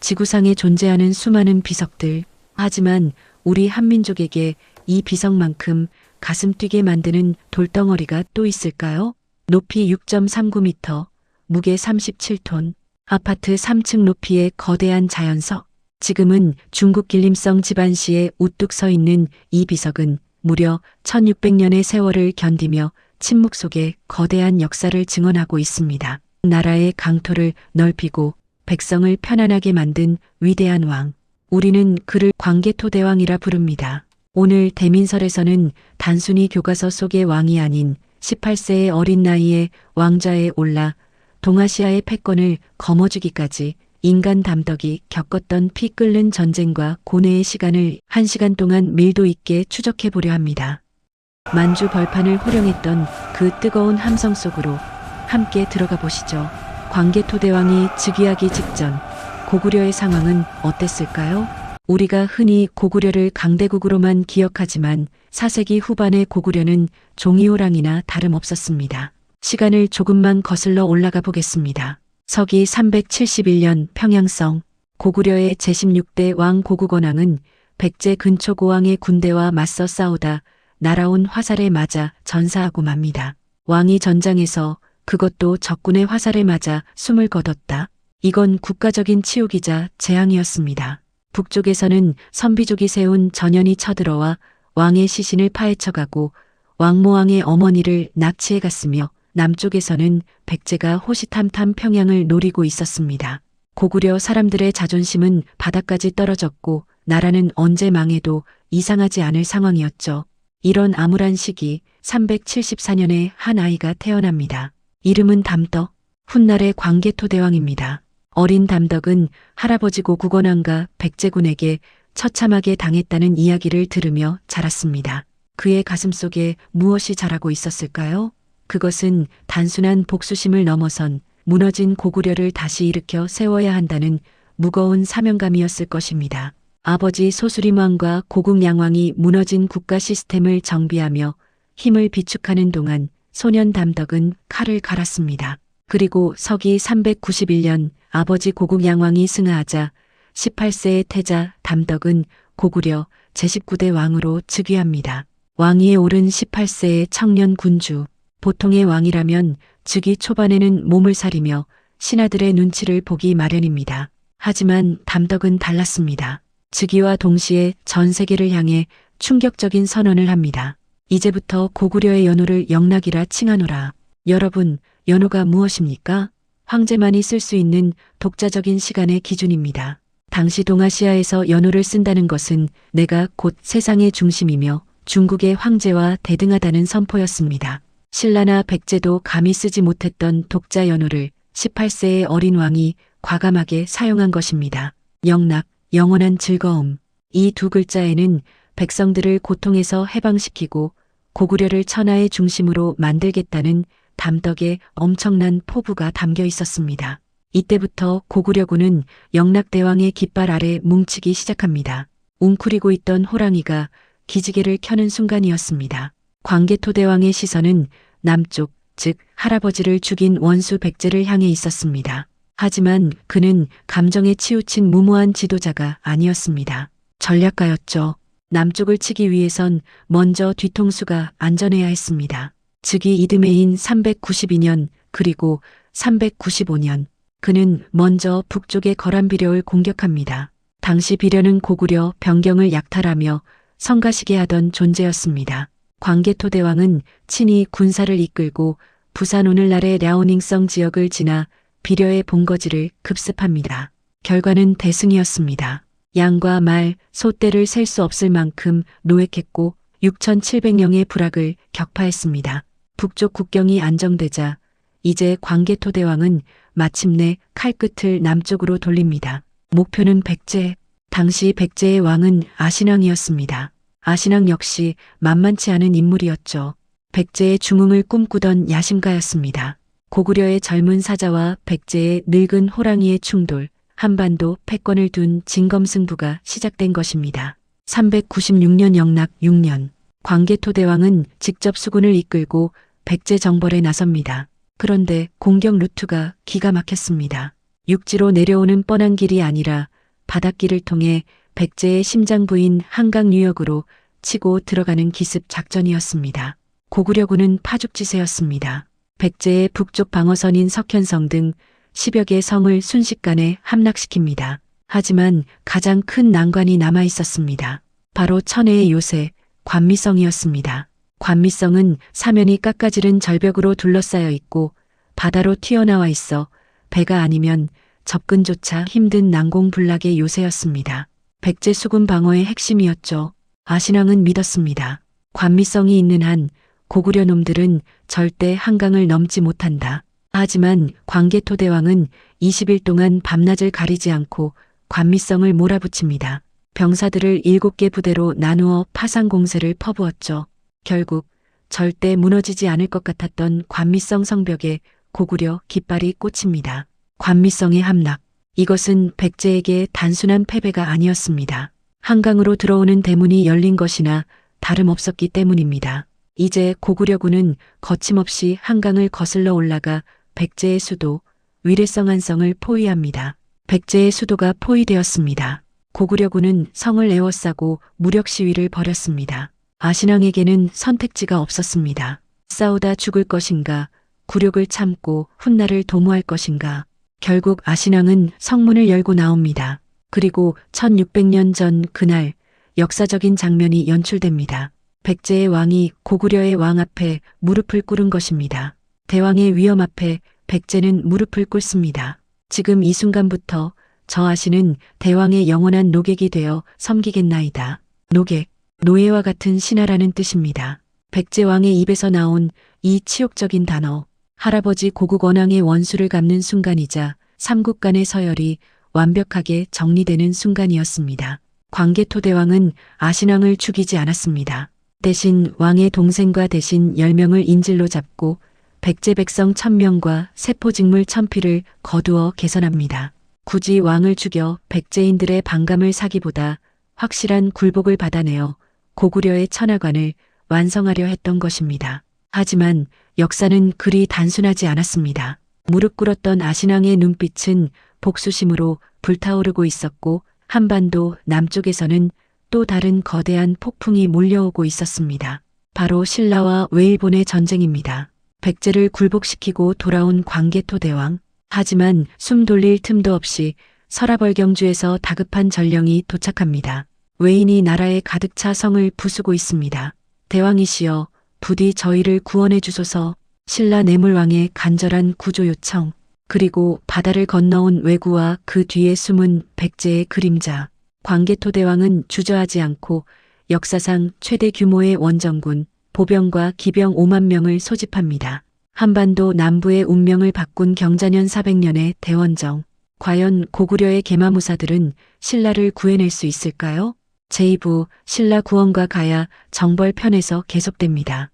지구상에 존재하는 수많은 비석들. 하지만 우리 한민족에게 이 비석만큼 가슴 뛰게 만드는 돌덩어리가 또 있을까요? 높이 6.39m, 무게 37톤, 아파트 3층 높이의 거대한 자연석. 지금은 중국 길림성 지반시에 우뚝 서 있는 이 비석은 무려 1600년의 세월을 견디며 침묵 속에 거대한 역사를 증언하고 있습니다. 나라의 강토를 넓히고 백성을 편안하게 만든 위대한 왕. 우리는 그를 광개토대왕이라 부릅니다. 오늘 대민설에서는 단순히 교과서 속의 왕이 아닌 18세의 어린 나이에 왕좌에 올라 동아시아의 패권을 거머쥐기까지 인간 담덕이 겪었던 피 끓는 전쟁과 고뇌의 시간을 1시간 동안 밀도 있게 추적해 보려 합니다. 만주 벌판을 호령했던 그 뜨거운 함성 속으로 함께 들어가 보시죠. 광개토대왕이 즉위하기 직전 고구려의 상황은 어땠을까요? 우리가 흔히 고구려를 강대국으로만 기억하지만 4세기 후반의 고구려는 종이호랑이나 다름없었습니다. 시간을 조금만 거슬러 올라가 보겠습니다. 서기 371년 평양성. 고구려의 제16대 왕 고구건왕은 백제 근초고왕의 군대와 맞서 싸우다 날아온 화살에 맞아 전사하고 맙니다. 왕이 전장에서, 그것도 적군의 화살에 맞아 숨을 거뒀다. 이건 국가적인 치욕이자 재앙이었습니다. 북쪽에서는 선비족이 세운 전연이 쳐들어와 왕의 시신을 파헤쳐가고 왕모왕의 어머니를 납치해갔으며, 남쪽에서는 백제가 호시탐탐 평양을 노리고 있었습니다. 고구려 사람들의 자존심은 바닥까지 떨어졌고 나라는 언제 망해도 이상하지 않을 상황이었죠. 이런 암울한 시기 374년에 한 아이가 태어납니다. 이름은 담덕, 훗날의 광개토대왕입니다. 어린 담덕은 할아버지 고구건왕과 백제군에게 처참하게 당했다는 이야기를 들으며 자랐습니다. 그의 가슴속에 무엇이 자라고 있었을까요? 그것은 단순한 복수심을 넘어선 무너진 고구려를 다시 일으켜 세워야 한다는 무거운 사명감이었을 것입니다. 아버지 소수림왕과 고국양왕이 무너진 국가 시스템을 정비하며 힘을 비축하는 동안 소년 담덕은 칼을 갈았습니다. 그리고 서기 391년 아버지 고국양왕이 승하하자 18세의 태자 담덕은 고구려 제19대 왕으로 즉위합니다. 왕위에 오른 18세의 청년 군주. 보통의 왕이라면 즉위 초반에는 몸을 사리며 신하들의 눈치를 보기 마련입니다. 하지만 담덕은 달랐습니다. 즉위와 동시에 전 세계를 향해 충격적인 선언을 합니다. 이제부터 고구려의 연호를 영락이라 칭하노라. 여러분, 연호가 무엇입니까? 황제만이 쓸 수 있는 독자적인 시간의 기준입니다. 당시 동아시아에서 연호를 쓴다는 것은 내가 곧 세상의 중심이며 중국의 황제와 대등하다는 선포였습니다. 신라나 백제도 감히 쓰지 못했던 독자 연호를 18세의 어린 왕이 과감하게 사용한 것입니다. 영락, 영원한 즐거움. 이 두 글자에는 백성들을 고통에서 해방시키고 고구려를 천하의 중심으로 만들겠다는 담덕의 엄청난 포부가 담겨 있었습니다. 이때부터 고구려군은 영락대왕의 깃발 아래 뭉치기 시작합니다. 웅크리고 있던 호랑이가 기지개를 켜는 순간이었습니다. 광개토대왕의 시선은 남쪽, 즉 할아버지를 죽인 원수 백제를 향해 있었습니다. 하지만 그는 감정에 치우친 무모한 지도자가 아니었습니다. 전략가였죠. 남쪽을 치기 위해선 먼저 뒤통수가 안전해야 했습니다. 즉위 이듬해인 392년 그리고 395년 그는 먼저 북쪽의 거란비려를 공격합니다. 당시 비려는 고구려 병경을 약탈하며 성가시게 하던 존재였습니다. 광개토대왕은 친히 군사를 이끌고 부산 오늘날의 랴오닝성 지역을 지나 비려의 본거지를 급습합니다. 결과는 대승이었습니다. 양과 말, 소떼를 셀 수 없을 만큼 노획했고 6,700명의 부락을 격파했습니다. 북쪽 국경이 안정되자 이제 광개토대왕은 마침내 칼끝을 남쪽으로 돌립니다. 목표는 백제. 당시 백제의 왕은 아신왕이었습니다. 아신왕 역시 만만치 않은 인물이었죠. 백제의 중흥을 꿈꾸던 야심가였습니다. 고구려의 젊은 사자와 백제의 늙은 호랑이의 충돌, 한반도 패권을 둔 진검승부가 시작된 것입니다. 396년 영락 6년, 광개토대왕은 직접 수군을 이끌고 백제 정벌에 나섭니다. 그런데 공격 루트가 기가 막혔습니다. 육지로 내려오는 뻔한 길이 아니라 바닷길을 통해 백제의 심장 부인 한강 유역으로 치고 들어가는 기습 작전이었습니다. 고구려군은 파죽지세였습니다. 백제의 북쪽 방어선인 석현성 등 10여 개 성을 순식간에 함락시킵니다. 하지만 가장 큰 난관이 남아 있었습니다. 바로 천혜의 요새 관미성이었습니다. 관미성은 사면이 깎아지른 절벽으로 둘러싸여 있고 바다로 튀어나와 있어 배가 아니면 접근조차 힘든 난공불락의 요새였습니다. 백제 수군 방어의 핵심이었죠. 아신왕은 믿었습니다. 관미성이 있는 한 고구려 놈들은 절대 한강을 넘지 못한다. 하지만 광개토대왕은 20일 동안 밤낮을 가리지 않고 관미성을 몰아붙입니다. 병사들을 7개 부대로 나누어 파상 공세를 퍼부었죠. 결국 절대 무너지지 않을 것 같았던 관미성 성벽에 고구려 깃발이 꽂힙니다. 관미성의 함락. 이것은 백제에게 단순한 패배가 아니었습니다. 한강으로 들어오는 대문이 열린 것이나 다름없었기 때문입니다. 이제 고구려군은 거침없이 한강을 거슬러 올라가 백제의 수도 위례성안성을 포위합니다. 백제의 수도가 포위되었습니다. 고구려군은 성을 에워싸고 무력 시위를 벌였습니다. 아신왕에게는 선택지가 없었습니다. 싸우다 죽을 것인가, 굴욕을 참고 훗날을 도모할 것인가. 결국 아신왕은 성문을 열고 나옵니다. 그리고 1600년 전 그날 역사적인 장면이 연출됩니다. 백제의 왕이 고구려의 왕 앞에 무릎을 꿇은 것입니다. 대왕의 위엄 앞에 백제는 무릎을 꿇습니다. 지금 이 순간부터 저 아신은 대왕의 영원한 노객이 되어 섬기겠나이다. 노객, 노예와 같은 신하라는 뜻입니다. 백제왕의 입에서 나온 이 치욕적인 단어, 할아버지 고국 원왕의 원수를 갚는 순간이자 삼국 간의 서열이 완벽하게 정리되는 순간이었습니다. 광개토대왕은 아신왕을 죽이지 않았습니다. 대신 왕의 동생과 대신 10명을 인질로 잡고 백제 백성 1000명과 세포직물 1000피를 거두어 개선합니다. 굳이 왕을 죽여 백제인들의 반감을 사기보다 확실한 굴복을 받아내어 고구려의 천하관을 완성하려 했던 것입니다. 하지만 역사는 그리 단순하지 않았습니다. 무릎 꿇었던 아신왕의 눈빛은 복수심으로 불타오르고 있었고 한반도 남쪽에서는 또 다른 거대한 폭풍이 몰려오고 있었습니다. 바로 신라와 외일본의 전쟁입니다. 백제를 굴복시키고 돌아온 광개토대왕. 하지만 숨 돌릴 틈도 없이 서라벌경주에서 다급한 전령이 도착합니다. 외인이 나라에 가득 차 성을 부수고 있습니다. 대왕이시여, 부디 저희를 구원해 주소서. 신라 내물왕의 간절한 구조 요청. 그리고 바다를 건너온 왜구와 그 뒤에 숨은 백제의 그림자. 광개토대왕은 주저하지 않고 역사상 최대 규모의 원정군, 보병과 기병 5만 명을 소집합니다. 한반도 남부의 운명을 바꾼 경자년 400년의 대원정. 과연 고구려의 계마무사들은 신라를 구해낼 수 있을까요? 제2부 신라 구원과 가야 정벌 편에서 계속됩니다.